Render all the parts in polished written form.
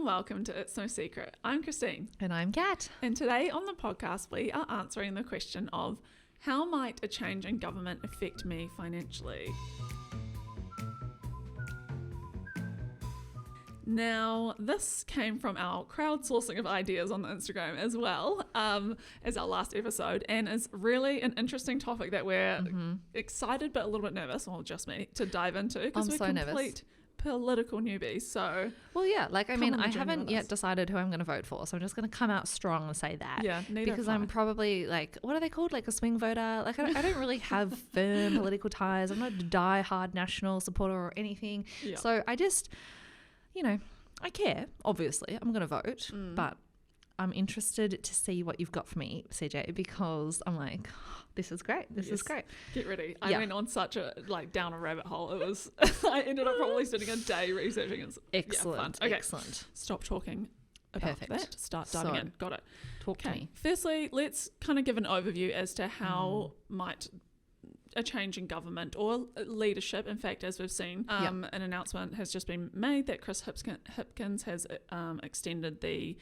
welcome to It's No Secret. I'm Christine. And I'm Kat. And today on the podcast, we are answering the question of how might a change in government affect me financially? Now, this came from our crowdsourcing of ideas on the Instagram as well as our last episode, and is really an interesting topic that we're excited but a little bit nervous, or just me, to dive into because we're so complete nervous. Political newbies. So, well, yeah, like, I mean, on the I journey haven't with yet us. decided who I'm going to vote for, so I'm just going to come out strong and say that. Yeah, neither because have I. I'm probably like, what are they called? Like a swing voter? Like, I don't really have firm political ties. I'm not a die-hard national supporter or anything. Yeah. So I just, I care, obviously. I'm going to vote, but I'm interested to see what you've got for me, CJ, because I'm like, this is great. This is great. Get ready. I went on such a, down a rabbit hole. It was, I ended up probably spending a day researching it. Excellent. Yeah, fun. Okay. Excellent. Stop talking about Perfect. that. Start diving in. Got it. Talk to me. Firstly, let's kind of give an overview as to how might a change in government or leadership. In fact, as we've seen, an announcement has just been made that Chris Hipkins has extended the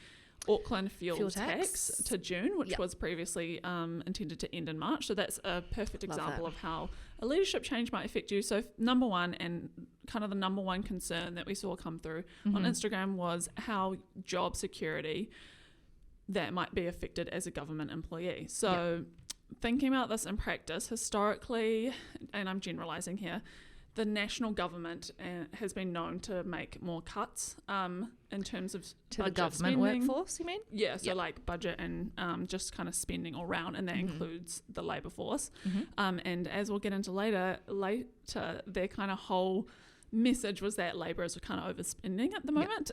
Auckland fuel tax to June, which was previously intended to end in March. So that's a perfect example of how a leadership change might affect you. So number one, and kind of the number one concern that we saw come through on Instagram, was how job security that might be affected as a government employee. So thinking about this in practice, historically, and I'm generalizing here, the national government has been known to make more cuts in terms of To the budget government spending. workforce, you mean? Yeah, so like budget and just kind of spending all around, and that includes the labour force. And as we'll get into later, their kind of whole message was that Labour is kind of overspending at the moment,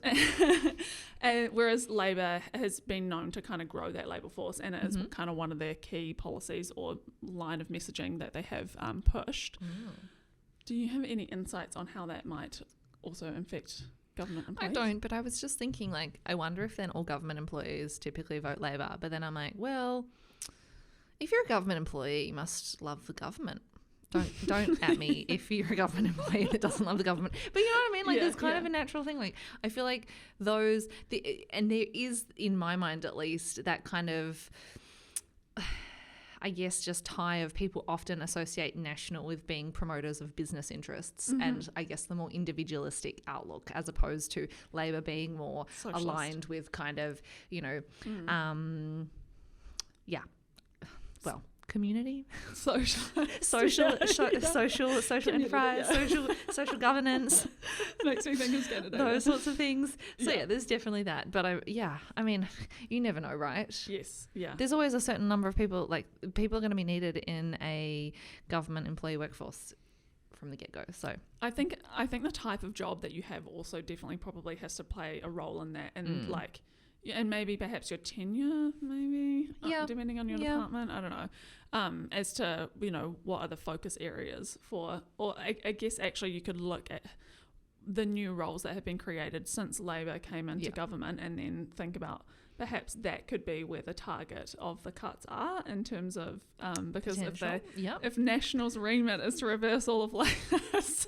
and whereas Labour has been known to kind of grow that labour force, and it is kind of one of their key policies or line of messaging that they have pushed. Do you have any insights on how that might also affect government employees? I don't, but I was just thinking, like, I wonder if then all government employees typically vote Labour. But then I'm like, well, if you're a government employee, you must love the government. Don't at me if you're a government employee that doesn't love the government. But you know what I mean? Like, there's kind of a natural thing. Like, I feel like and there is, in my mind at least, that kind of, I guess, just tie of people often associate national with being promoters of business interests, and I guess the more individualistic outlook, as opposed to Labour being more Socialist. aligned with kind of, community, social enterprise, social governance, makes me think of Scandinavia. those sorts of things. So there's definitely that. But I mean, you never know, right? Yes, yeah. There's always a certain number of people, like, people are going to be needed in a government employee workforce from the get-go. So I think the type of job that you have also definitely probably has to play a role in that, and and maybe perhaps your tenure, depending on your department. I don't know, as to what are the focus areas for, or I guess actually you could look at the new roles that have been created since Labour came into government, and then think about perhaps that could be where the target of the cuts are in terms of because if National's remit is to reverse all of Labour's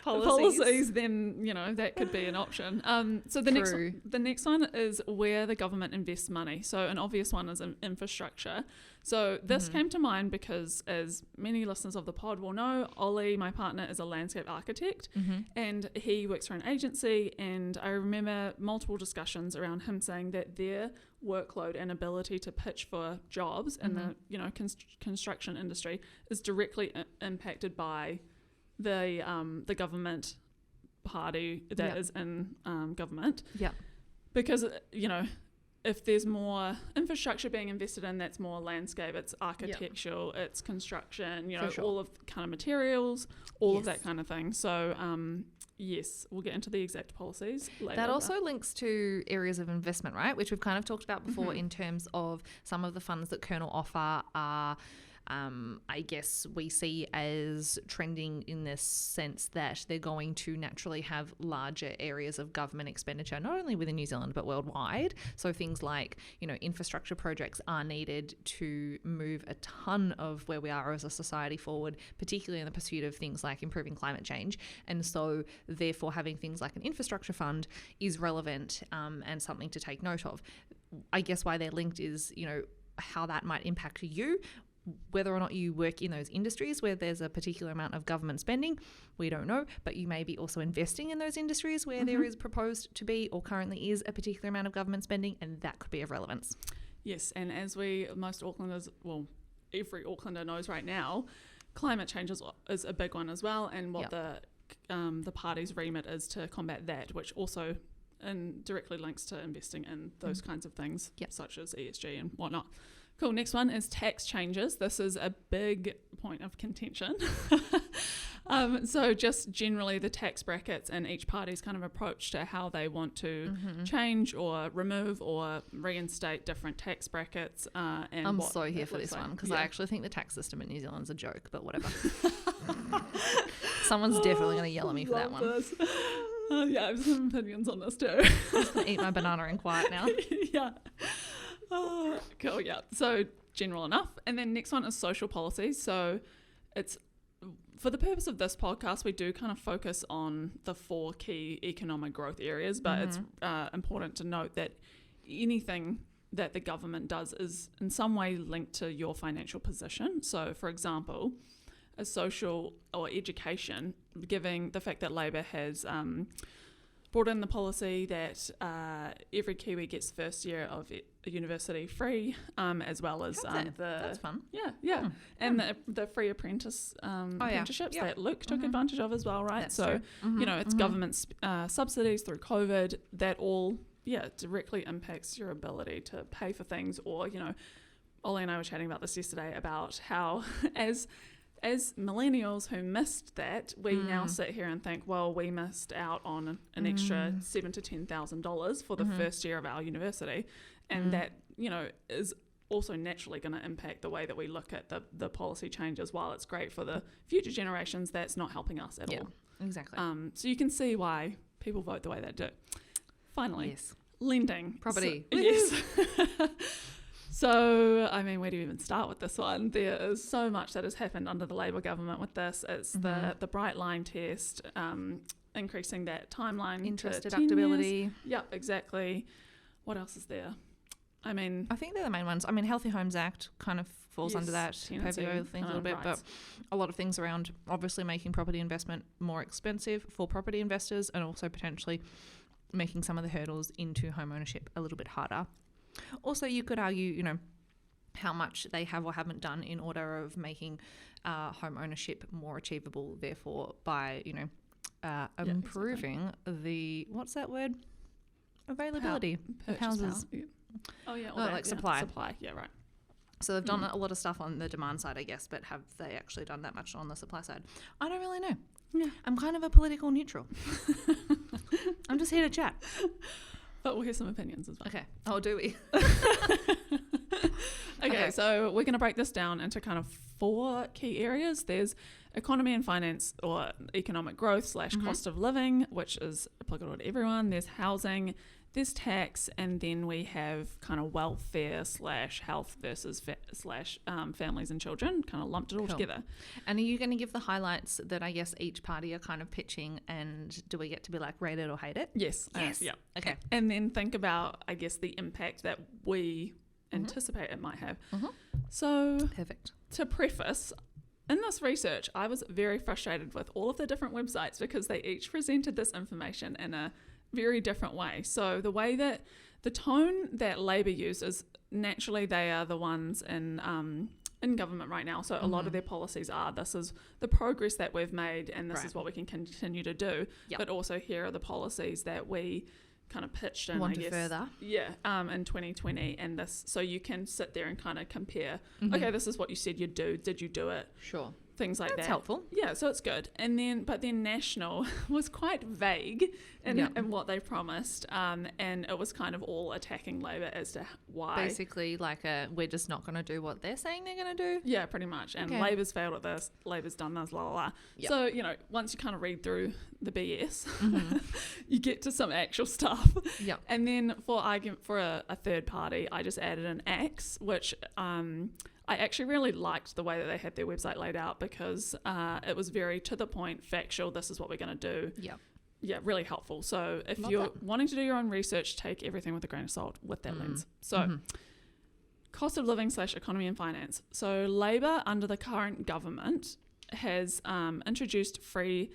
policies, then that could be an option. So the next one is where the government invests money. So an obvious one is in infrastructure. So this came to mind because, as many listeners of the pod will know, Ollie, my partner, is a landscape architect, and he works for an agency, and I remember multiple discussions around him saying that their workload and ability to pitch for jobs in the construction industry is directly impacted by the government party that is in government. Because if there's more infrastructure being invested in, that's more landscape, it's architectural, it's construction, all of kind of materials, all of that kind of thing. So yes, we'll get into the exact policies later. That also links to areas of investment, right? Which we've kind of talked about before in terms of some of the funds that Colonel offer are I guess we see as trending in this sense that they're going to naturally have larger areas of government expenditure, not only within New Zealand but worldwide. So things like, infrastructure projects are needed to move a ton of where we are as a society forward, particularly in the pursuit of things like improving climate change. And so therefore having things like an infrastructure fund is relevant and something to take note of. I guess why they're linked is, how that might impact you, whether or not you work in those industries where there's a particular amount of government spending, we don't know, but you may be also investing in those industries where there is proposed to be or currently is a particular amount of government spending, and that could be of relevance. Yes, and as most Aucklanders, well, every Aucklander knows right now, climate change is a big one as well, and what the party's remit is to combat that, which also directly links to investing in those kinds of things, such as ESG and whatnot. Cool. Next one is tax changes. This is a big point of contention. So just generally the tax brackets and each party's kind of approach to how they want to change or remove or reinstate different tax brackets. And I'm so here for this one because I actually think the tax system in New Zealand's a joke, but whatever. Someone's definitely going to yell at me for that one. Yeah, I have some opinions on this too. I'm just going to eat my banana in quiet now. Yeah. Cool, yeah. So general enough. And then next one is social policies. So it's, for the purpose of this podcast, we do kind of focus on the 4 key economic growth areas, but it's important to note that anything that the government does is in some way linked to your financial position. So for example, a social or education, given the fact that Labour has brought in the policy that every Kiwi gets first year of a university free, as well as that's fun. And the free apprenticeships that Luke took advantage of as well, right? That's so true. It's government subsidies through COVID that all directly impacts your ability to pay for things. Or Ollie and I were chatting about this yesterday about how as millennials who missed that, we now sit here and think, well, we missed out on an extra $7,000 to $10,000 for the first year of our university, and that is also naturally going to impact the way that we look at the policy changes. While it's great for the future generations, that's not helping us at all. Exactly. So you can see why people vote the way they do. Finally, yes. Lending. Property. So, yes. So, I mean, where do you even start with this one? There is so much that has happened under the Labour government with this. It's the bright line test, increasing that timeline interest to deductibility. Yep, exactly. What else is there? I mean, I think they're the main ones. I mean, Healthy Homes Act kind of falls under that, PVO things a little bit, but a lot of things around obviously making property investment more expensive for property investors, and also potentially making some of the hurdles into home ownership a little bit harder. Also, you could argue, how much they have or haven't done in order of making home ownership more achievable, therefore, by, improving the, what's that word? Availability of houses. Oh, yeah. Supply. Supply, yeah, right. So they've done a lot of stuff on the demand side, I guess, but have they actually done that much on the supply side? I don't really know. Yeah. I'm kind of a political neutral. I'm just here to chat. But we'll hear some opinions as well. Okay. Oh, do we? Okay, so we're going to break this down into kind of 4 key areas. There's economy and finance, or economic growth / cost of living, which is applicable to everyone. There's housing, there's tax, and then we have kind of welfare / health versus families and children, kind of lumped it all together. And are you going to give the highlights that I guess each party are kind of pitching, and do we get to be like rate it or hate it? Yes. Yeah. Okay. And then think about, I guess, the impact that we anticipate it might have. So perfect. To preface, in this research, I was very frustrated with all of the different websites because they each presented this information in a very different way. So the way that the tone that Labour uses, naturally they are the ones in government right now. So a lot of their policies are, this is the progress that we've made and this is what we can continue to do. Yep. But also here are the policies that we kind of pitched in, want to further. Yeah, in 2020, and this, so you can sit there and kind of compare, okay, this is what you said you'd do, did you do it? Sure. things like that. That's helpful. Yeah, so it's good. And then, but then National was quite vague in what they promised, and it was kind of all attacking Labor as to why. Basically, like we're just not going to do what they're saying they're going to do. Yeah, pretty much. And Labor's failed at this, Labor's done this, la la la. Yep. So, you know, once you kind of read through the BS, you get to some actual stuff. Yep. And then for argument for a third party, I just added an axe, which I actually really liked the way that they had their website laid out, because it was very to the point, factual, this is what we're going to do. Yep. Yeah, really helpful. So if Love you're that. wanting to do your own research, take everything with a grain of salt with that lens. So cost of living / economy and finance. So Labor under the current government has introduced free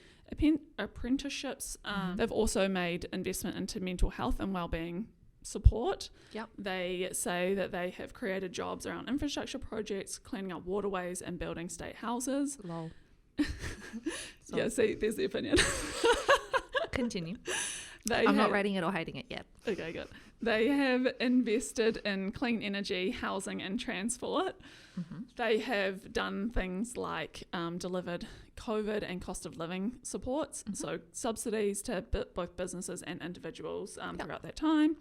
apprenticeships. They've also made investment into mental health and wellbeing support. Yep. They say that they have created jobs around infrastructure projects, cleaning up waterways and building state houses. Lol. Yeah, see, there's the opinion. Continue. I'm not rating it or hating it yet. Okay, good. They have invested in clean energy, housing and transport. They have done things like delivered COVID and cost of living supports, so subsidies to both businesses and individuals throughout that time.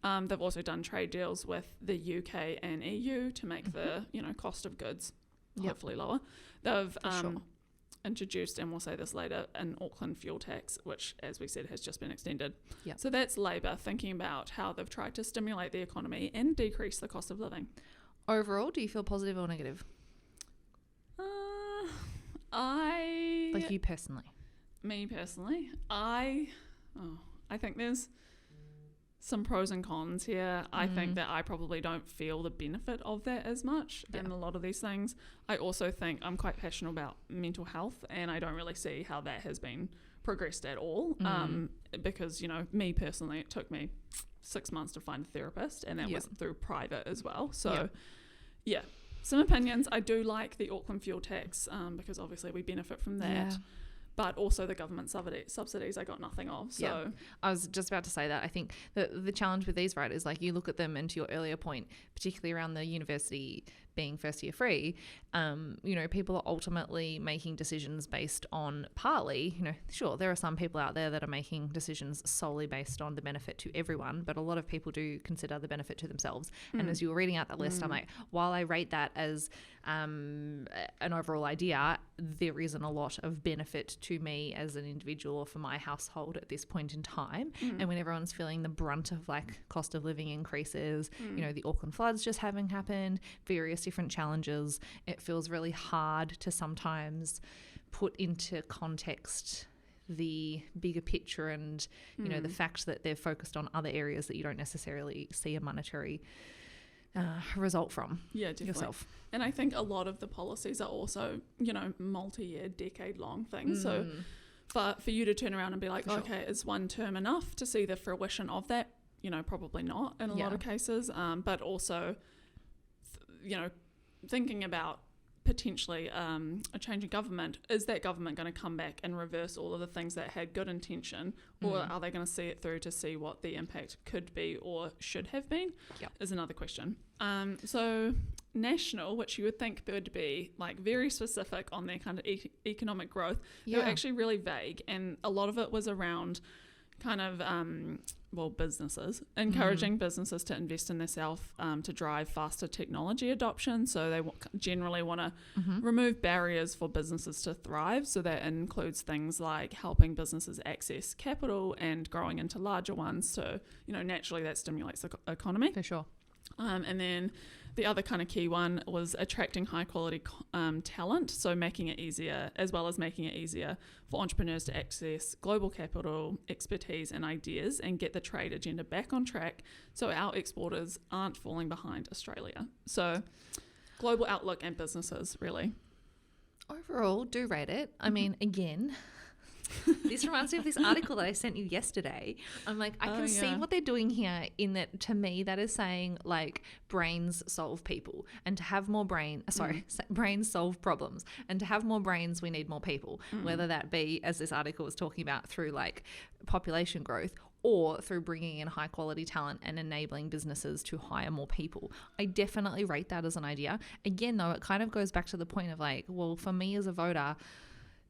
They've also done trade deals with the UK and EU to make the cost of goods hopefully lower. They've introduced, and we'll say this later, an Auckland fuel tax, which, as we said, has just been extended. Yep. So that's Labor thinking about how they've tried to stimulate the economy and decrease the cost of living. Overall, do you feel positive or negative? Like you personally. Me personally, I think there's some pros and cons here. I think that I probably don't feel the benefit of that as much in a lot of these things. I also think I'm quite passionate about mental health, and I don't really see how that has been progressed at all. Because, me personally, it took me 6 months to find a therapist, and that was through private as well. So, some opinions. I do like the Auckland fuel tax because obviously we benefit from that. Yeah. But also the government subsidies I got nothing of. So I was just about to say that. I think the challenge with these, right, is like you look at them, and to your earlier point, particularly around the university being first year free, people are ultimately making decisions based on partly, sure, there are some people out there that are making decisions solely based on the benefit to everyone, but a lot of people do consider the benefit to themselves. And as you were reading out that list, I'm like, while I rate that as an overall idea, there isn't a lot of benefit to me as an individual or for my household at this point in time. And when everyone's feeling the brunt of like cost of living increases, the Auckland floods just having happened, various different challenges, it feels really hard to sometimes put into context the bigger picture and the fact that they're focused on other areas that you don't necessarily see a monetary result from yourself. And I think a lot of the policies are also multi-year, decade-long things. So for you to turn around and be like, okay, is one term enough to see the fruition of that? Probably not in a lot of cases, but also thinking about potentially a change in government. Is that government going to come back and reverse all of the things that had good intention, or are they going to see it through to see what the impact could be or should have been? Is another question. So National, which you would think would be like very specific on their kind of economic growth, they were actually really vague, and a lot of it was around kind of businesses, encouraging businesses to invest in themselves to drive faster technology adoption. So they generally want to remove barriers for businesses to thrive. So that includes things like helping businesses access capital and growing into larger ones. So, naturally that stimulates the economy. For sure. And then the other kind of key one was attracting high quality talent, so making it easier, as well as making it easier for entrepreneurs to access global capital, expertise and ideas, and get the trade agenda back on track so our exporters aren't falling behind Australia. So global outlook and businesses, really. Overall, do rate it. I mean, again... This reminds me of this article that I sent you yesterday. I'm like, I can see what they're doing here, in that to me that is saying like brains solve people, and to have more brains solve problems, and to have more brains we need more people, whether that be, as this article was talking about, through like population growth or through bringing in high quality talent and enabling businesses to hire more people. I definitely rate that as an idea. Again, though, it kind of goes back to the point of like, well, for me as a voter,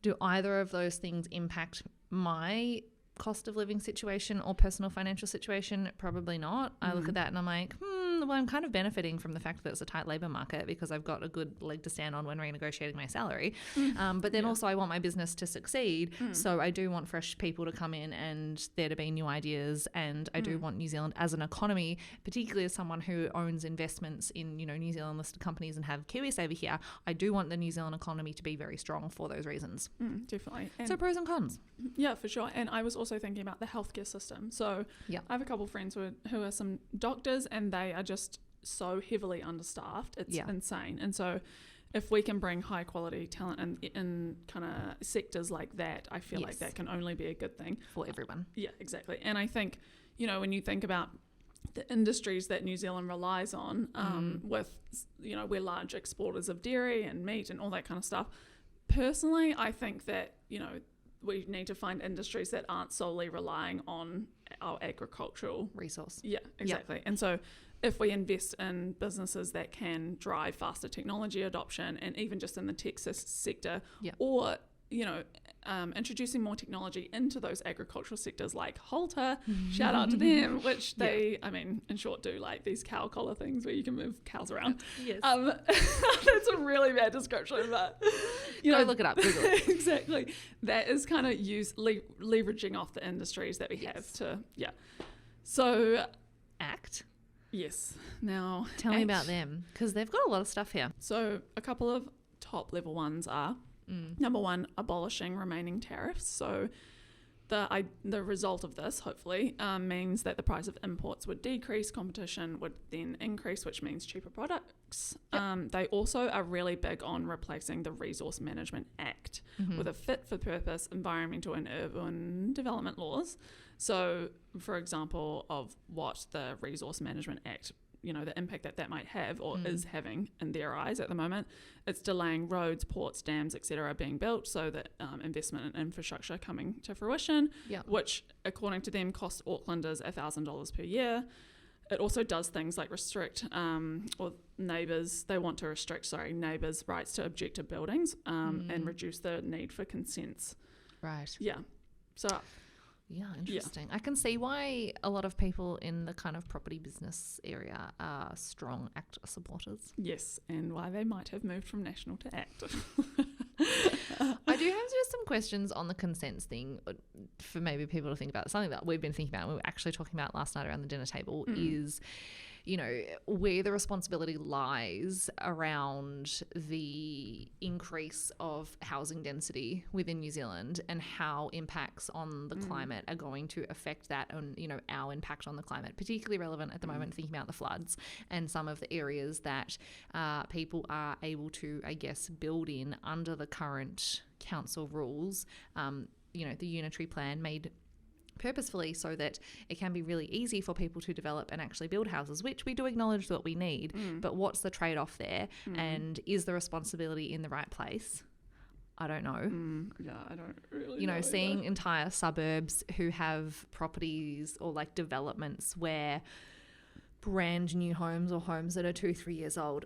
do either of those things impact my cost of living situation or personal financial situation? Probably not. I look at that and I'm like, well, I'm kind of benefiting from the fact that it's a tight labour market because I've got a good leg to stand on when renegotiating my salary. But then also I want my business to succeed. So I do want fresh people to come in and there to be new ideas. And I do want New Zealand as an economy, particularly as someone who owns investments in, you know, New Zealand listed companies and have Kiwis over here. I do want the New Zealand economy to be very strong for those reasons. Definitely. And so pros and cons. Yeah, for sure. And I was also thinking about the healthcare system. So I have a couple of friends who are some doctors and they are just so heavily understaffed. It's insane. And so if we can bring high quality talent in kind of sectors like that, I feel like that can only be a good thing. For everyone. Yeah, exactly. And I think, you know, when you think about the industries that New Zealand relies on with, you know, we're large exporters of dairy and meat and all that kind of stuff. Personally, I think that, you know, we need to find industries that aren't solely relying on our agricultural resource. Yeah, exactly. And so if we invest in businesses that can drive faster technology adoption and even just in the tech sector or, you know, introducing more technology into those agricultural sectors like Halter, shout out to them, which they, I mean, in short, do like these cow collar things where you can move cows around. Yes. That's a really bad description, but you know, look it up, Google it. Exactly. That is kind of leveraging off the industries that we have to, So ACT. Yes. Now, tell me about them because they've got a lot of stuff here. So a couple of top level ones are number one, abolishing remaining tariffs. So the result of this, hopefully, means that the price of imports would decrease, competition would then increase, which means cheaper products. They also are really big on replacing the Resource Management Act with a fit-for-purpose environmental and urban development laws. So, for example, of what the Resource Management Act, you know, the impact that might have or is having in their eyes at the moment, it's delaying roads, ports, dams, etc. being built so that investment in infrastructure coming to fruition, which, according to them, costs Aucklanders $1,000 per year. It also does things like restrict they want to restrict neighbours' rights to object to buildings and reduce the need for consents. Right. Yeah. So... Yeah, interesting. I can see why a lot of people in the kind of property business area are strong ACT supporters. Yes, and why they might have moved from National to ACT. I do have just some questions on the consents thing for maybe people to think about. Something that we've been thinking about, we were actually talking about last night around the dinner table is, you know, where the responsibility lies around the increase of housing density within New Zealand and how impacts on the climate are going to affect that and, you know, our impact on the climate, particularly relevant at the moment thinking about the floods and some of the areas that people are able to, I guess, build in under the current council rules. You know, the unitary plan made purposefully so that it can be really easy for people to develop and actually build houses, which we do acknowledge that we need, but what's the trade-off there? And is the responsibility in the right place? I don't know. Yeah, I don't really You know, seeing entire suburbs who have properties or like developments where brand new homes or homes that are 2-3 years old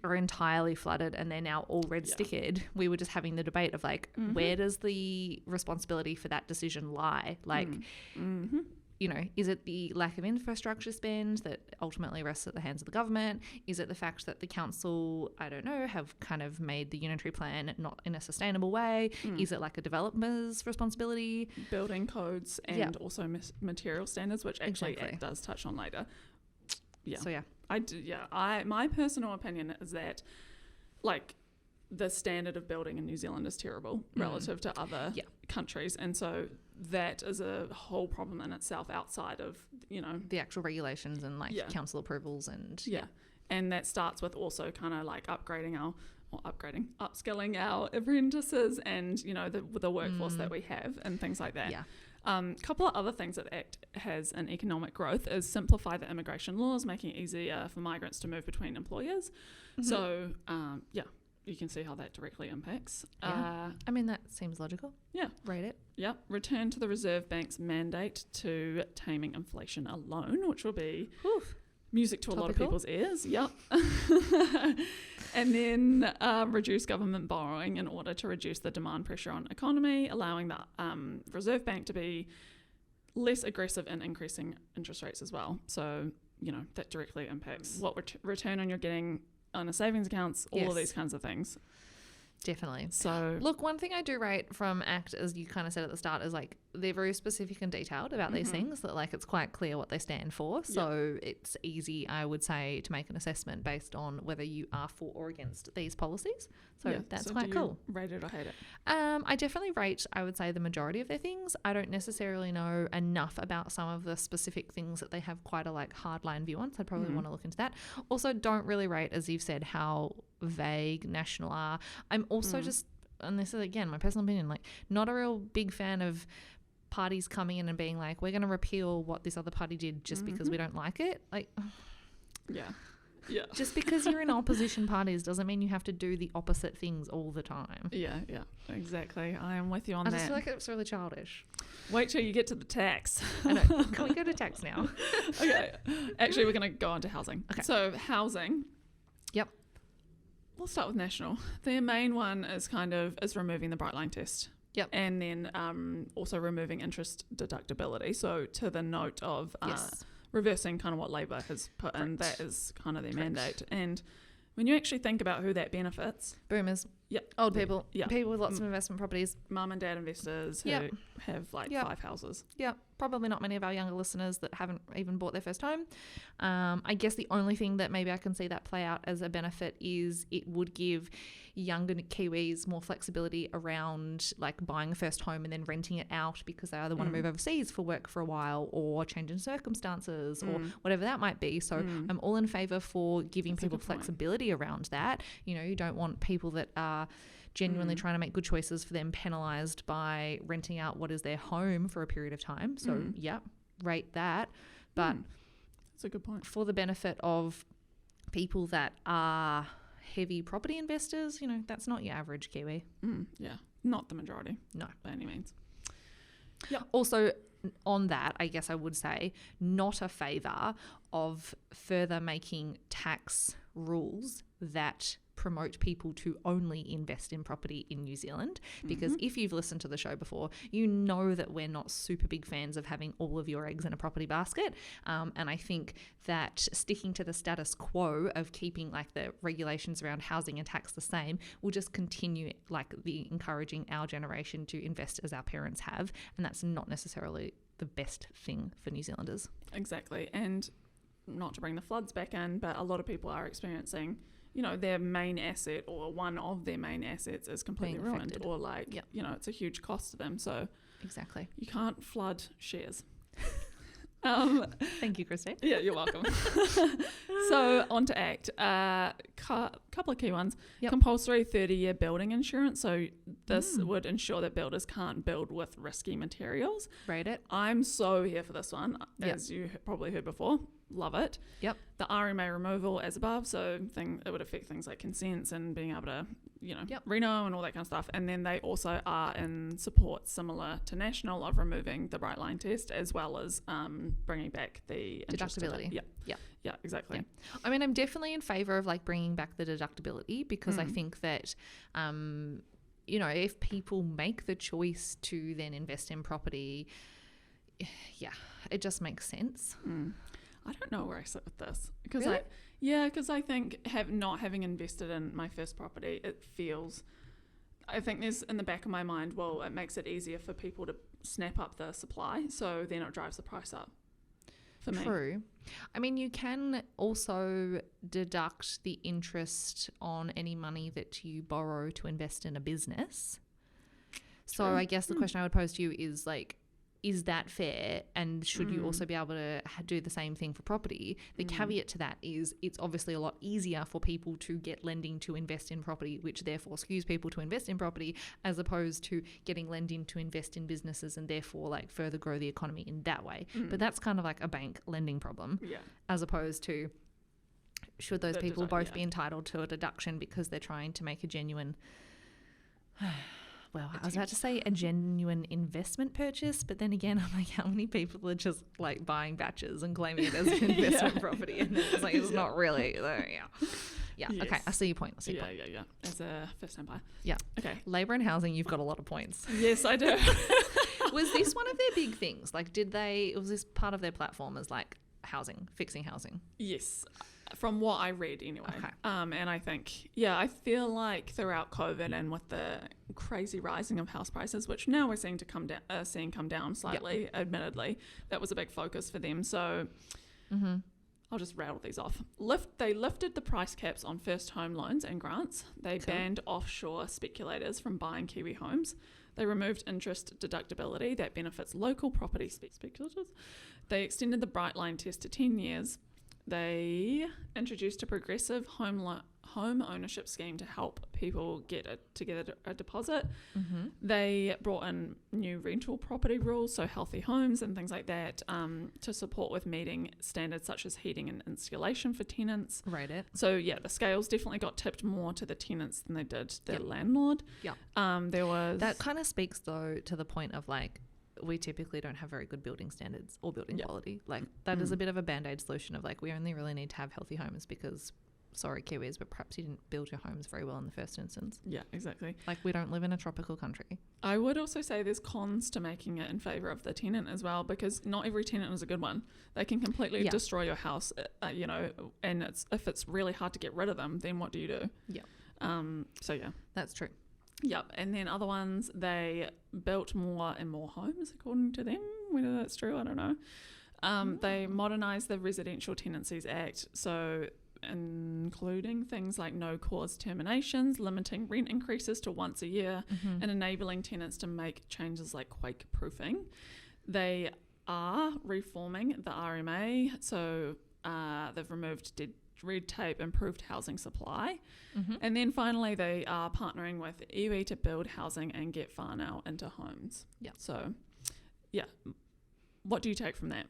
are entirely flooded and they're now all red stickered. We were just having the debate of like, where does the responsibility for that decision lie? Like, you know, is it the lack of infrastructure spend that ultimately rests at the hands of the government? Is it the fact that the council, I don't know, have kind of made the unitary plan not in a sustainable way? Is it like a developer's responsibility? Building codes and also material standards, which actually ACT does touch on later. Yeah. So my personal opinion is that, like, the standard of building in New Zealand is terrible relative to other countries, and so that is a whole problem in itself outside of, you know, the actual regulations and like council approvals and and that starts with also kind of like upskilling our apprentices and, you know, the workforce that we have and things like that. Couple of other things that ACT has in economic growth is simplify the immigration laws, making it easier for migrants to move between employers. So, you can see how that directly impacts. Yeah. I mean, that seems logical. Yeah. Rate it. Yep. Return to the Reserve Bank's mandate to taming inflation alone, which will be music to a lot of people's ears. Yep. And then reduce government borrowing in order to reduce the demand pressure on economy, allowing the Reserve Bank to be less aggressive in increasing interest rates as well. So, that directly impacts what return on you're getting on a savings accounts, all of these kinds of things. Definitely. So look, one thing I do rate from ACT, as you kind of said at the start, is like they're very specific and detailed about these things, that like it's quite clear what they stand for. So it's easy, I would say, to make an assessment based on whether you are for or against these policies. So that's quite cool. Rate it or hate it? I definitely rate, I would say, the majority of their things. I don't necessarily know enough about some of the specific things that they have quite a like hardline view on. So I'd probably want to look into that. Also, don't really rate, as you've said, how vague National are. I'm also just, and this is again my personal opinion, like not a real big fan of parties coming in and being like, we're going to repeal what this other party did just because we don't like it. Like, just because you're in opposition parties doesn't mean you have to do the opposite things all the time. Yeah, exactly. I am with you on that. I just feel like it's really childish. Wait till you get to the tax. I know. Can we go to tax now? Okay. Actually, we're going to go on to housing. Okay. So housing. Yep. We'll start with National. Their main one is is removing the bright line test. Yep. And then also removing interest deductibility. So to the note of reversing kind of what Labour has put in, that is kind of their mandate. And when you actually think about who that benefits. Boomers. Yep. Old people. Yep. People with lots of investment properties. Mum and dad investors who have 5 houses. Yeah. Probably not many of our younger listeners that haven't even bought their first home. I guess the only thing that maybe I can see that play out as a benefit is it would give younger Kiwis more flexibility around like buying a first home and then renting it out because they either want to move overseas for work for a while or change in circumstances or whatever that might be. So I'm all in favour for giving people flexibility around that. You don't want people that are genuinely trying to make good choices for them penalised by renting out what is their home for a period of time. So rate that. But that's a good point. For the benefit of people that are heavy property investors, that's not your average Kiwi. Not the majority. No. By any means. Also, on that, I guess I would say not a favour of further making tax rules that promote people to only invest in property in New Zealand, because if you've listened to the show before, you know that we're not super big fans of having all of your eggs in a property basket, and I think that sticking to the status quo of keeping like the regulations around housing and tax the same will just continue like the encouraging our generation to invest as our parents have, and that's not necessarily the best thing for New Zealanders. Exactly. And not to bring the floods back in, but a lot of people are experiencing their main asset or one of their main assets is completely ruined, or like, it's a huge cost to them. So exactly, you can't flood shares. Thank you, Christine. Yeah, you're welcome. So on to ACT. Couple of key ones. Compulsory 30-year building insurance. So this would ensure that builders can't build with risky materials. Rate it. I'm so here for this one, as you probably heard before. Love it. Yep. The RMA removal as above, so it would affect things like consents and being able to, reno and all that kind of stuff. And then they also are in support similar to National of removing the bright line test as well as bringing back the deductibility. Yeah, exactly. Yeah. I mean, I'm definitely in favour of like bringing back the deductibility because I think that, if people make the choice to then invest in property, it just makes sense. I don't know where I sit with this because really? because I think not having invested in my first property, I think there's in the back of my mind, well, it makes it easier for people to snap up the supply, so then it drives the price up for me. True. I mean, you can also deduct the interest on any money that you borrow to invest in a business. So I guess the question I would pose to you is like, is that fair? And should you also be able to do the same thing for property? The caveat to that is it's obviously a lot easier for people to get lending to invest in property, which therefore skews people to invest in property, as opposed to getting lending to invest in businesses and therefore like further grow the economy in that way. But that's kind of like a bank lending problem, as opposed to should those The people deduct- both be entitled to a deduction because they're trying to make a genuine well, I was about to say a genuine investment purchase, but then again, I'm like, how many people are just like buying batches and claiming it as an investment property? And then it's like, it's not really. Yeah. Yes. Okay. I see your point. Yeah. As a first-time buyer. Yeah. Okay. Labour and housing, you've got a lot of points. Yes, I do. Was this one of their big things? Like, was this part of their platform as like housing, fixing housing? Yes. From what I read anyway. Okay. And I think, I feel like throughout COVID and with the crazy rising of house prices, which now we're seeing come down slightly, admittedly, that was a big focus for them. So I'll just rattle these off. They lifted the price caps on first home loans and grants. They banned offshore speculators from buying Kiwi homes. They removed interest deductibility that benefits local property speculators. They extended the Bright Line test to 10 years. They introduced a progressive home ownership scheme to help people get a deposit. They brought in new rental property rules, so healthy homes and things like that, to support with meeting standards such as heating and insulation for tenants. Right. So the scales definitely got tipped more to the tenants than they did the landlord. Yeah. There was that kind of speaks though to the point of like, we typically don't have very good building standards or building quality. Like that is a bit of a band-aid solution of like, we only really need to have healthy homes because, sorry Kiwis, but perhaps you didn't build your homes very well in the first instance. Yeah, exactly. Like we don't live in a tropical country. I would also say there's cons to making it in favour of the tenant as well, because not every tenant is a good one. They can completely destroy your house, and if it's really hard to get rid of them, then what do you do? That's true. Yep. And then other ones, they built more and more homes, according to them. Whether that's true, I don't know. They modernised the Residential Tenancies Act, so including things like no cause terminations, limiting rent increases to once a year, and enabling tenants to make changes like quake proofing. They are reforming the RMA, so they've removed red tape, improved housing supply. And then finally, they are partnering with iwi to build housing and get whānau into homes. So, what do you take from that?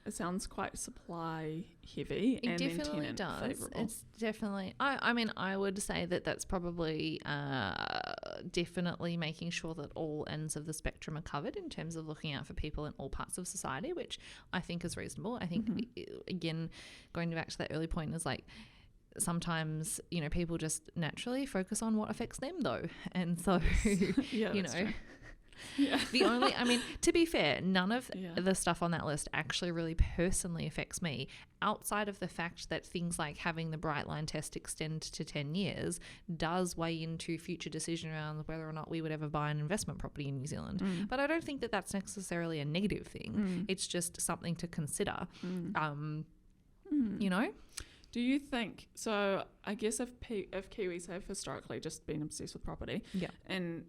It sounds quite supply heavy and then tenant favourable. It's definitely, I mean, I would say that that's probably definitely making sure that all ends of the spectrum are covered in terms of looking out for people in all parts of society, which I think is reasonable. I think, again, going back to that early point is like, sometimes, people just naturally focus on what affects them though. And so, true. The only, I mean, to be fair, none of the stuff on that list actually really personally affects me, outside of the fact that things like having the Bright Line test extend to 10 years does weigh into future decision around whether or not we would ever buy an investment property in New Zealand. But I don't think that that's necessarily a negative thing. It's just something to consider. Do you think, so I guess if Kiwis have historically just been obsessed with property, and,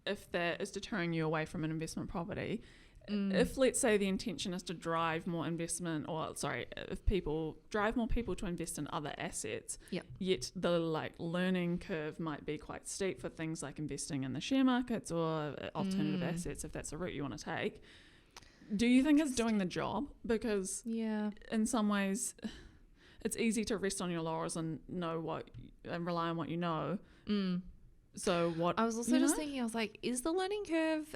if that is deterring you away from an investment property, if, let's say, the intention is to drive more investment, if people drive more people to invest in other assets, yet the learning curve might be quite steep for things like investing in the share markets or alternative assets, if that's a route you want to take, do you think it's doing the job? Because in some ways, it's easy to rest on your laurels and rely on what you know. So what I was also just thinking, I was like, is the learning curve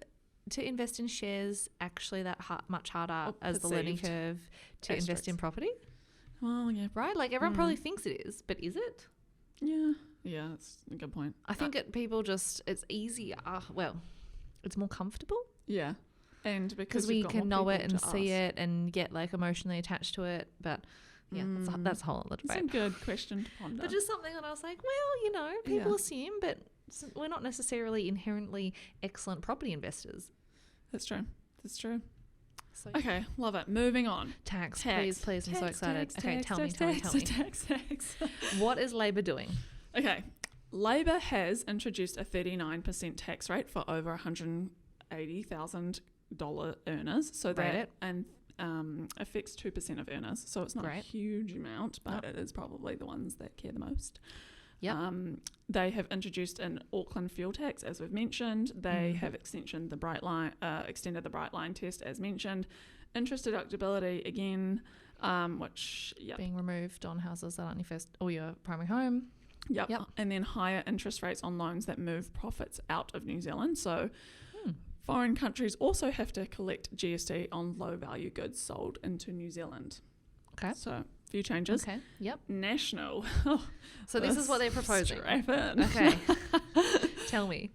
to invest in shares actually that much harder as the learning curve to invest in property? Well, yeah, right. Like everyone probably thinks it is, but is it? Yeah, that's a good point. I think it's easier. Well, it's more comfortable. Yeah, and because we can know it and see it and get like emotionally attached to it, but. Yeah, that's a whole other debate. It's a good question to ponder. But just something that I was like, well, people assume, but we're not necessarily inherently excellent property investors. That's true. So, okay, love it. Moving on. Tax. Please. I'm so excited. Tell me. Tax. What is Labor doing? Okay. Labor has introduced a 39% tax rate for over $180,000 earners. So that affects 2% of earners. So it's not a huge amount, but it is probably the ones that care the most. They have introduced an Auckland fuel tax, as we've mentioned. They have extended the Bright Line test, as mentioned. Interest deductibility, again. which being removed on houses that aren't your first or your primary home. Yep. And then higher interest rates on loans that move profits out of New Zealand. So foreign countries also have to collect GST on low value goods sold into New Zealand. Okay. So a few changes. Okay. Yep. National. So this is what they're proposing. Strap in. Okay. Tell me.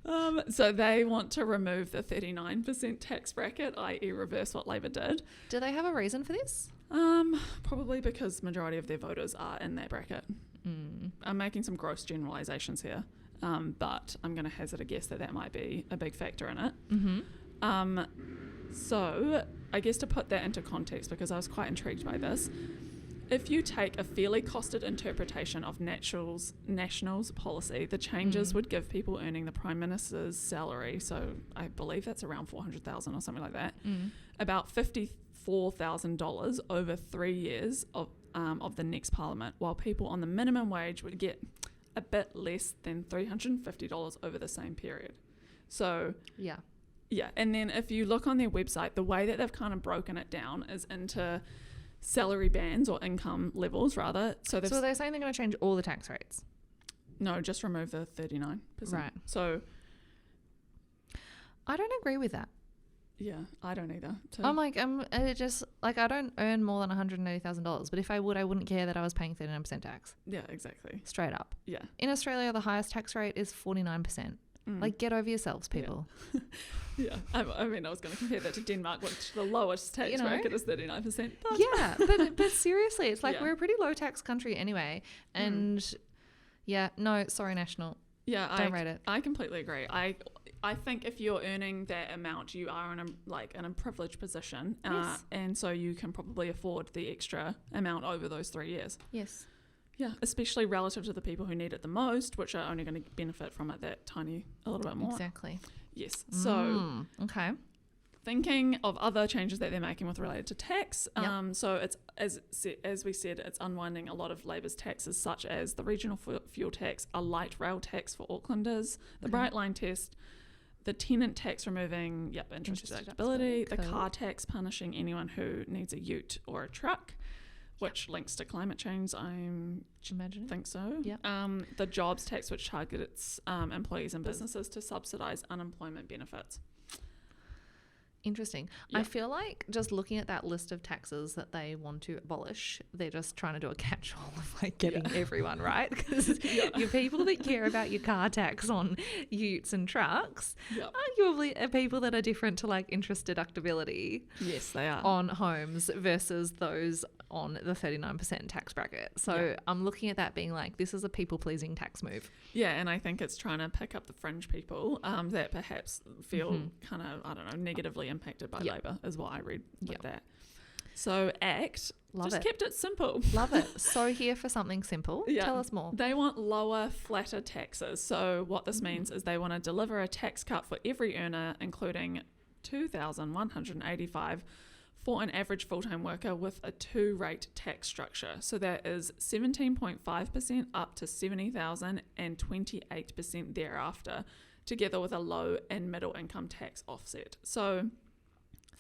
So they want to remove the 39% tax bracket, i.e. reverse what Labor did. Do they have a reason for this? Probably because majority of their voters are in that bracket. I'm making some gross generalizations here, but I'm going to hazard a guess that might be a big factor in it. So I guess to put that into context, because I was quite intrigued by this, if you take a fairly costed interpretation of National's policy, the changes would give people earning the Prime Minister's salary, so I believe that's around $400,000 or something like that, about $54,000 over 3 years of the next Parliament, while people on the minimum wage would get a bit less than $350 over the same period. So yeah, and then if you look on their website, the way that they've kind of broken it down is into salary bands or income levels rather. So they're saying they're going to change all the tax rates? No, just remove the 39%. Right. So I don't agree with that. Yeah, I don't either. I'm like, it just like I don't earn more than $180,000, but if I would, I wouldn't care that I was paying 39% tax. Yeah, exactly. Straight up. Yeah. In Australia, the highest tax rate is 49%. Like, get over yourselves, people. Yeah. I mean, I was going to compare that to Denmark, which the lowest tax bracket is 39%. But yeah, but seriously, it's like we're a pretty low tax country anyway. And no, sorry, National. Yeah, don't rate it. I completely agree. I think if you're earning that amount, you are in a privileged position, yes. And so you can probably afford the extra amount over those 3 years. Yes. Yeah, especially relative to the people who need it the most, which are only going to benefit from it a little bit more. Exactly. Yes. So, okay. Thinking of other changes that they're making with related to tax. So it's as we said, it's unwinding a lot of Labor's taxes, such as the regional fuel tax, a light rail tax for Aucklanders, the Bright Line test, the tenant tax removing interest deductibility, the car tax punishing anyone who needs a ute or a truck, which links to climate change, think so. Yep. The jobs tax, which targets employees and businesses to subsidise unemployment benefits. Interesting. Yep. I feel like just looking at that list of taxes that they want to abolish, they're just trying to do a catch-all of like getting everyone right, because your people that care about your car tax on utes and trucks arguably are people that are different to like interest deductibility. Yes, they are. On homes versus those on the 39% tax bracket. So I'm looking at that being like, this is a people-pleasing tax move. Yeah, and I think it's trying to pick up the fringe people that perhaps feel kind of, I don't know, negatively impacted by Labor is what I read with that. So ACT kept it simple. Love it. So here for something simple. Tell us more. They want lower, flatter taxes. So what this means is they want to deliver a tax cut for every earner, including $2,185 for an average full-time worker with a 2-rate tax structure. So that is 17.5% up to $70,000 and 28% thereafter, together with a low and middle income tax offset. So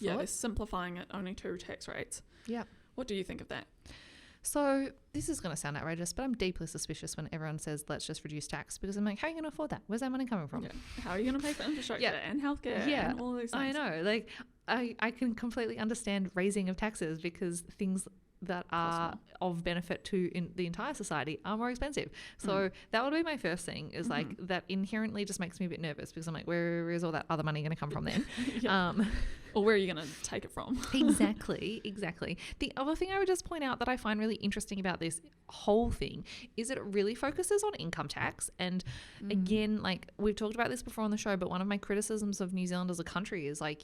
they're simplifying it, only 2 tax rates. Yeah. What do you think of that? So this is going to sound outrageous, but I'm deeply suspicious when everyone says, let's just reduce tax, because I'm like, how are you going to afford that? Where's that money coming from? Yeah. How are you going to pay for infrastructure and healthcare and all these things? I know. Like, I can completely understand raising of taxes because things that are of benefit to the entire society are more expensive. So that would be my first thing is like that inherently just makes me a bit nervous because I'm like, where is all that other money going to come from then? Or where are you going to take it from? Exactly. The other thing I would just point out that I find really interesting about this whole thing is that it really focuses on income tax. And again, like we've talked about this before on the show, but one of my criticisms of New Zealand as a country is like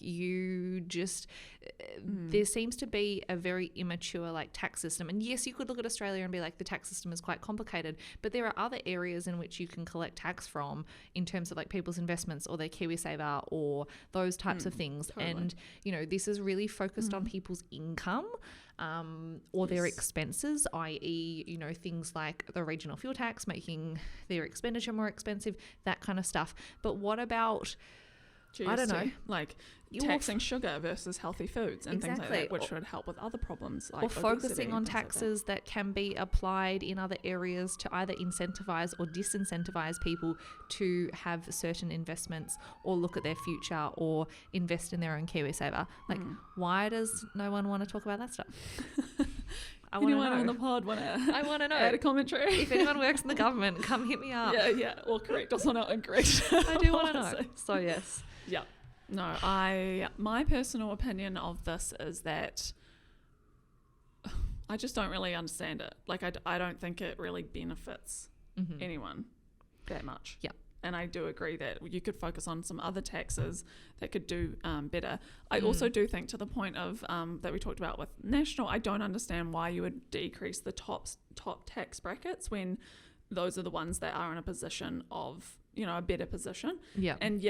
there seems to be a very immature like tax system. And yes, you could look at Australia and be like the tax system is quite complicated, but there are other areas in which you can collect tax from in terms of like people's investments or their KiwiSaver or those types of things. Totally. And you know, this is really focused on people's income or their expenses, i.e., you know, things like the regional fuel tax making their expenditure more expensive, that kind of stuff. But what about GST, I don't know. like taxing sugar versus healthy foods and things like that, which would help with other problems like or focusing obesity on and things taxes that can be applied in other areas to either incentivize or disincentivize people to have certain investments or look at their future or invest in their own KiwiSaver. Like, why does no one want to talk about that stuff? I want to know. Anyone on the pod want to? I want to know. Add a commentary. If anyone works in the government, come hit me up. Yeah, or correct us on our incorrect. I do want to know. So yes. Yeah. No, my personal opinion of this is that I just don't really understand it. Like, I don't think it really benefits anyone that much. Yeah. And I do agree that you could focus on some other taxes that could do better. I also do think, to the point of that we talked about with national, I don't understand why you would decrease the top tax brackets when those are the ones that are in a position of, a better position. Yeah. And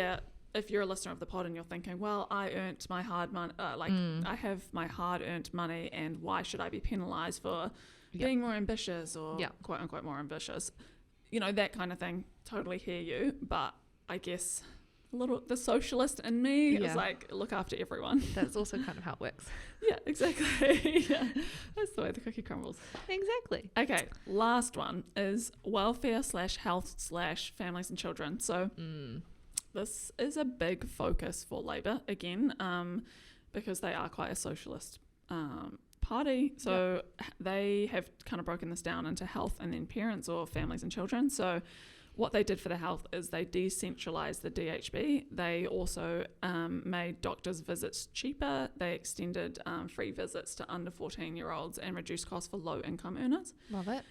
if you're a listener of the pod and you're thinking, well, I earned my hard money, I have my hard-earned money, and why should I be penalised for being more ambitious or quote-unquote more ambitious? That kind of thing. Totally hear you. But I guess the socialist in me is like, look after everyone. That's also kind of how it works. Yeah, exactly. Yeah. That's the way the cookie crumbles. Exactly. Okay, last one is welfare/health/families and children. So this is a big focus for Labour, again, because they are quite a socialist party. So they have kind of broken this down into health and then parents or families and children. So what they did for the health is they decentralised the DHB. They also made doctors' visits cheaper. They extended free visits to under 14-year-olds and reduced costs for low-income earners. Love it.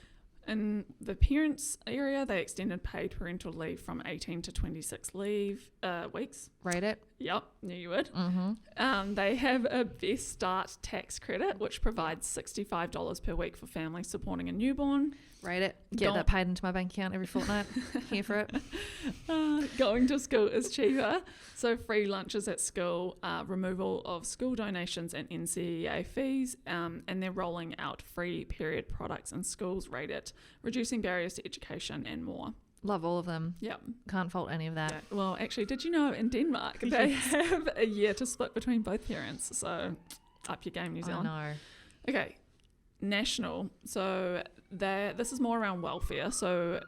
In the parents area, they extended paid parental leave from 18 to 26 weeks. Rate it. Yep, knew you would. Mm-hmm. They have a Best Start tax credit, which provides $65 per week for families supporting a newborn. Rate it. Get that paid into my bank account every fortnight. Here for it. Going to school is cheaper. So free lunches at school, removal of school donations and NCEA fees, and they're rolling out free period products in schools. Rate it. Reducing barriers to education and more. Love all of them. Yep. Can't fault any of that. Yeah. Well, actually, did you know in Denmark they have a year to split between both parents? So up your game, New Zealand. I know. Okay. National. So this is more around welfare. So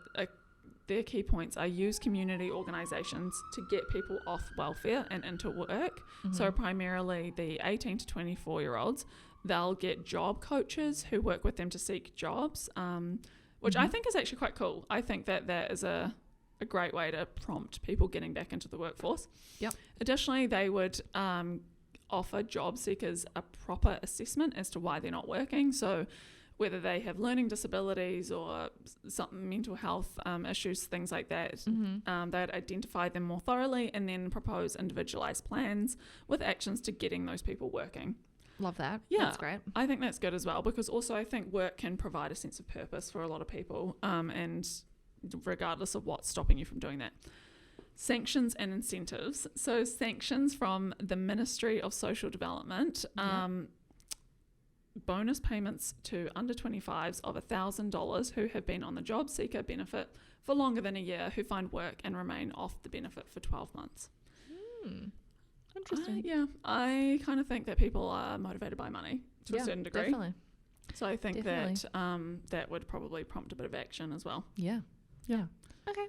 their key points are use community organisations to get people off welfare and into work. Mm-hmm. So primarily the 18 to 24-year-olds, they'll get job coaches who work with them to seek jobs, which I think is actually quite cool. I think that is a great way to prompt people getting back into the workforce. Yep. Additionally, they would offer job seekers a proper assessment as to why they're not working. So whether they have learning disabilities or some mental health issues, things like that, they'd identify them more thoroughly and then propose individualised plans with actions to getting those people working. Love that. Yeah, that's great. I think that's good as well, because also I think work can provide a sense of purpose for a lot of people, and regardless of what's stopping you from doing that. Sanctions and incentives. So sanctions from the Ministry of Social Development, bonus payments to under 25s of $1,000 who have been on the job seeker benefit for longer than a year, who find work and remain off the benefit for 12 months. Interesting. I kind of think that people are motivated by money to a certain degree. Definitely. So I think that that would probably prompt a bit of action as well. Yeah. Okay.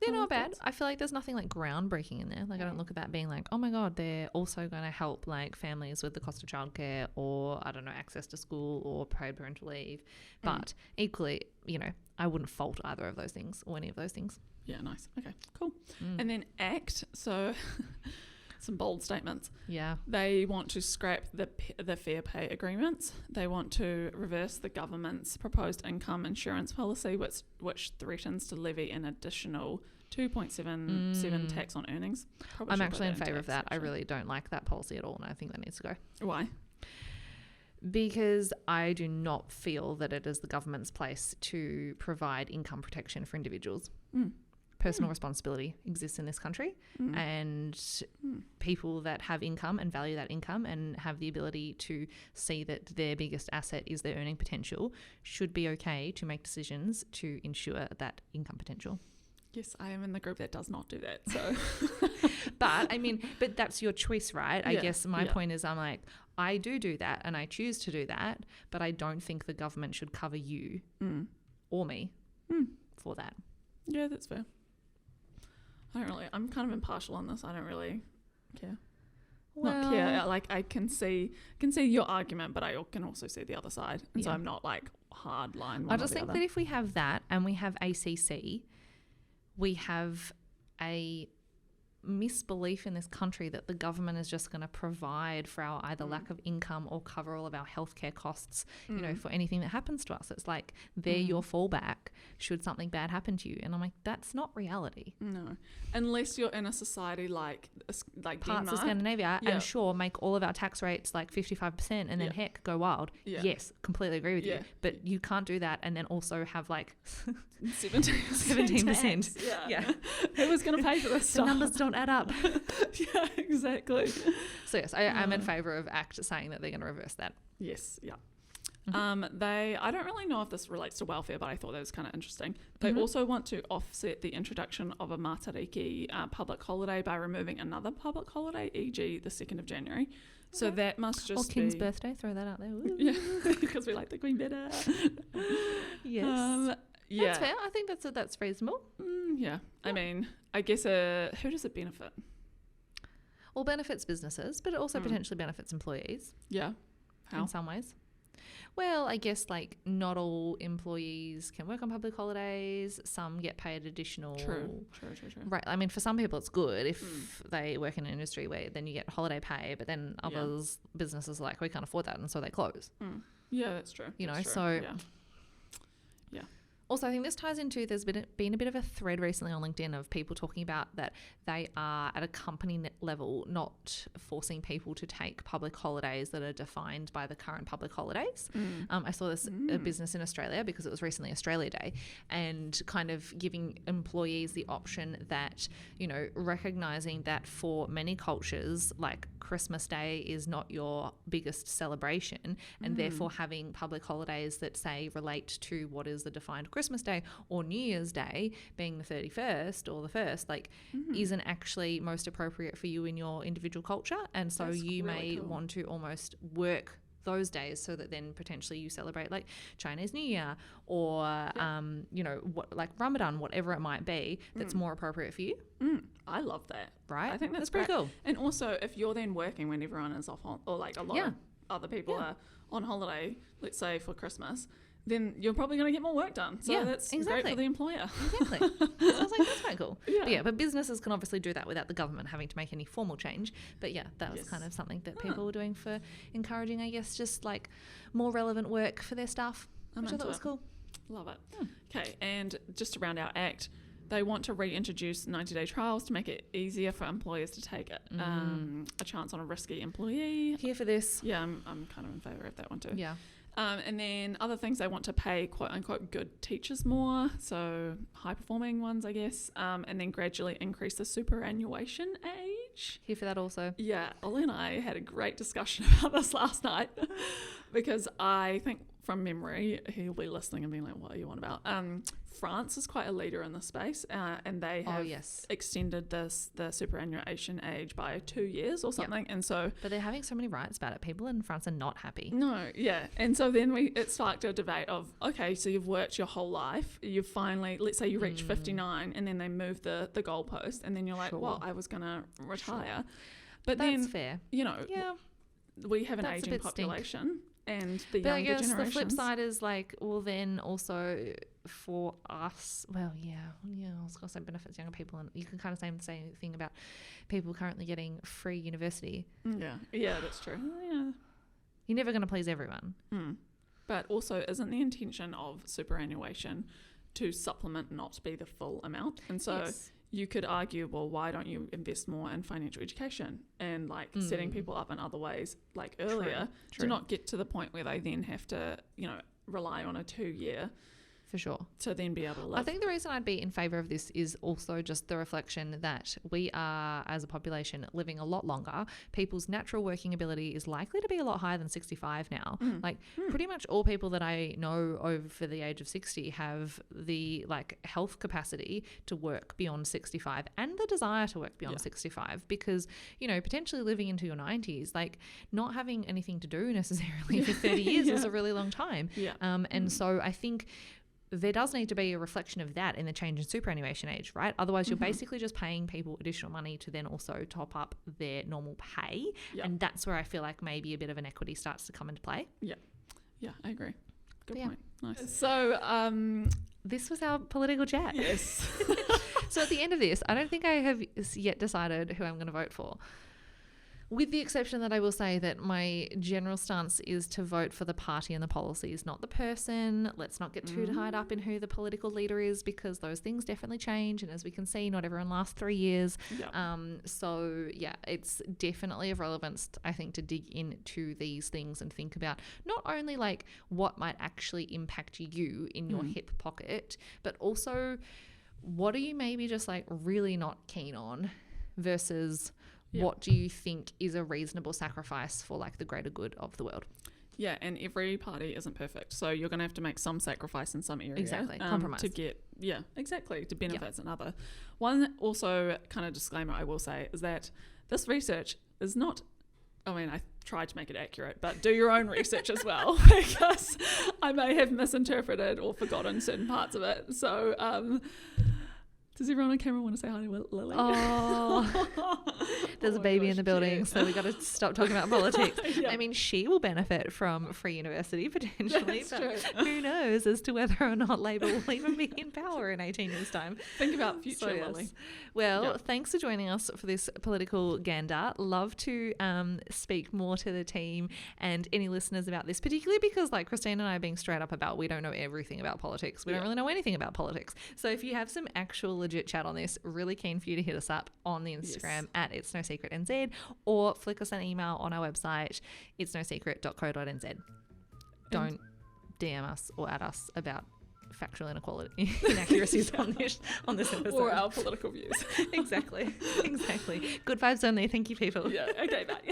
They're not bad. I feel like there's nothing like groundbreaking in there. Like I don't look at that being like, oh my God, they're also going to help like families with the cost of childcare or, I don't know, access to school or paid parental leave. But equally, I wouldn't fault either of those things or any of those things. Yeah, nice. Okay, cool. And then ACT. So some bold statements. Yeah. They want to scrap the fair pay agreements. They want to reverse the government's proposed income insurance policy, which threatens to levy an additional 2.77 tax on earnings. Probably I'm actually in favour of that. I really don't like that policy at all, and I think that needs to go. Why? Because I do not feel that it is the government's place to provide income protection for individuals. Personal responsibility exists in this country, and people that have income and value that income and have the ability to see that their biggest asset is their earning potential should be okay to make decisions to ensure that income potential. Yes, I am in the group that does not do that. So, but that's your choice, right? I guess my point is I'm like, I do that and I choose to do that, but I don't think the government should cover you or me for that. Yeah, that's fair. I'm kind of impartial on this. I don't really care. Not care. Like, I can see your argument, but I can also see the other side. And so I'm not like hard line one I just think that if we have that and we have ACC, we have a misbelief in this country that the government is just going to provide for our either lack of income or cover all of our healthcare costs, you know, for anything that happens to us. It's like they're your fallback should something bad happen to you. And I'm like, that's not reality. No. Unless you're in a society like parts Denmark, of Scandinavia, and sure, make all of our tax rates like 55% and then heck, go wild. Yeah. Yes, completely agree with you. But you can't do that and then also have like 17%. Yeah. Who was going to pay for this stuff? The numbers don't add up. Yeah, exactly. So yes, I'm in favour of ACT saying that they're going to reverse that. Yes, yeah. I don't really know if this relates to welfare, but I thought that was kind of interesting. They also want to offset the introduction of a Matariki public holiday by removing another public holiday, e.g. the 2nd of January. So that must just King's birthday, throw that out there. Woo. Yeah, because we like the Queen better. Yes. That's fair. I think that's reasonable. Yeah. I mean, I guess who does it benefit? Well, benefits businesses, but it also potentially benefits employees. Yeah. How? In some ways. Well, I guess like not all employees can work on public holidays. Some get paid additional. True. Right. I mean, for some people it's good if they work in an industry where then you get holiday pay, but then others, businesses are like, we can't afford that, and so they close. Yeah, that's true. You know, that's true. so... Yeah. Also, I think this ties into, there's been a bit of a thread recently on LinkedIn of people talking about that they are at a company level not forcing people to take public holidays that are defined by the current public holidays. I saw this a business in Australia because it was recently Australia Day, and kind of giving employees the option that, you know, recognising that for many cultures, like Christmas Day is not your biggest celebration, and therefore having public holidays that say relate to what is the defined Christmas Day or New Year's Day being the 31st or the 1st, like isn't actually most appropriate for you in your individual culture. And so That's you really may cool. want to almost work those days so that then potentially you celebrate like Chinese New Year or you know, what, like Ramadan, whatever it might be, that's more appropriate for you. I love that. Right? I think that's pretty great. cool. And also, if you're then working when everyone is off on, or like a lot of other people are on holiday, let's say for Christmas, then you're probably going to get more work done. So that's great for the employer. Exactly. So I was like, that's quite cool. But businesses can obviously do that without the government having to make any formal change. But that was kind of something that people were doing for encouraging, I guess, just like more relevant work for their staff, which I thought was cool. Love it. Okay, and just to round out ACT, they want to reintroduce 90-day trials to make it easier for employers to take a chance on a risky employee. Here for this. Yeah, I'm kind of in favour of that one too. Yeah. And then other things, they want to pay quote-unquote good teachers more, so high-performing ones, I guess, and then gradually increase the superannuation age. Here for that also. Yeah, Ollie and I had a great discussion about this last night because I think from memory, he'll be listening and being like, what are you on about? France is quite a leader in this space, and they have extended the superannuation age by 2 years or something. And so, but they're having so many riots about it. People in France are not happy. No, and so then it sparked a debate of, okay, so you've worked your whole life, you've finally, let's say you reach 59, and then they move the goalpost, and then you're like, well, I was gonna retire, but that's then fair. You know, we have an aging population. And the younger I guess generations. The flip side is like, well, then also for us, I was going to say benefits younger people, and you can kind of say the same thing about people currently getting free university. Yeah, that's true. Yeah, you're never going to please everyone. But also, isn't the intention of superannuation to supplement, not be the full amount? And so you could argue, well, why don't you invest more in financial education and like setting people up in other ways, like earlier, to not get to the point where they then have to, rely on a 2 year For sure. to then be able to live. I think the reason I'd be in favour of this is also just the reflection that we are, as a population, living a lot longer. People's natural working ability is likely to be a lot higher than 65 now. Pretty much all people that I know over the age of 60 have the health capacity to work beyond 65 and the desire to work beyond 65, because, potentially living into your 90s, not having anything to do necessarily for 30 years is a really long time. And so I think there does need to be a reflection of that in the change in superannuation age, right? Otherwise, you're basically just paying people additional money to then also top up their normal pay. And that's where I feel like maybe a bit of an equity starts to come into play. Yeah, I agree. Good point. Nice. So this was our political chat. Yes. So at the end of this, I don't think I have yet decided who I'm going to vote for. With the exception that I will say that my general stance is to vote for the party and the policies, not the person. Let's not get too tied up in who the political leader is, because those things definitely change. And as we can see, not everyone lasts 3 years. So it's definitely of relevance, I think, to dig into these things and think about not only what might actually impact you in your hip pocket, but also what are you maybe just really not keen on versus what do you think is a reasonable sacrifice for the greater good of the world? Yeah, and every party isn't perfect. So you're going to have to make some sacrifice in some area. Exactly, compromise. To get, to benefit another. One also kind of disclaimer I will say is that this research is not, I tried to make it accurate, but do your own research as well, because I may have misinterpreted or forgotten certain parts of it. So, does everyone on camera want to say hi to Lily? Oh, there's a baby in the building, so we got to stop talking about politics. She will benefit from free university potentially, but who knows as to whether or not Labor will even be in power in 18 years' time. Think about future, Lily. Well, thanks for joining us for this political gander. Love to speak more to the team and any listeners about this, particularly because Christine and I are being straight up about we don't know everything about politics. We don't really know anything about politics. So if you have some actual legit chat on this, really keen for you to hit us up on the Instagram at It's No Secret NZ, or flick us an email on our website, itsnosecret.co.nz. Don't DM us or add us about factual inaccuracies on this episode. Or our political views. Exactly. Good vibes only. Thank you, people. Yeah, okay, bye.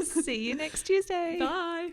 See you next Tuesday. Bye.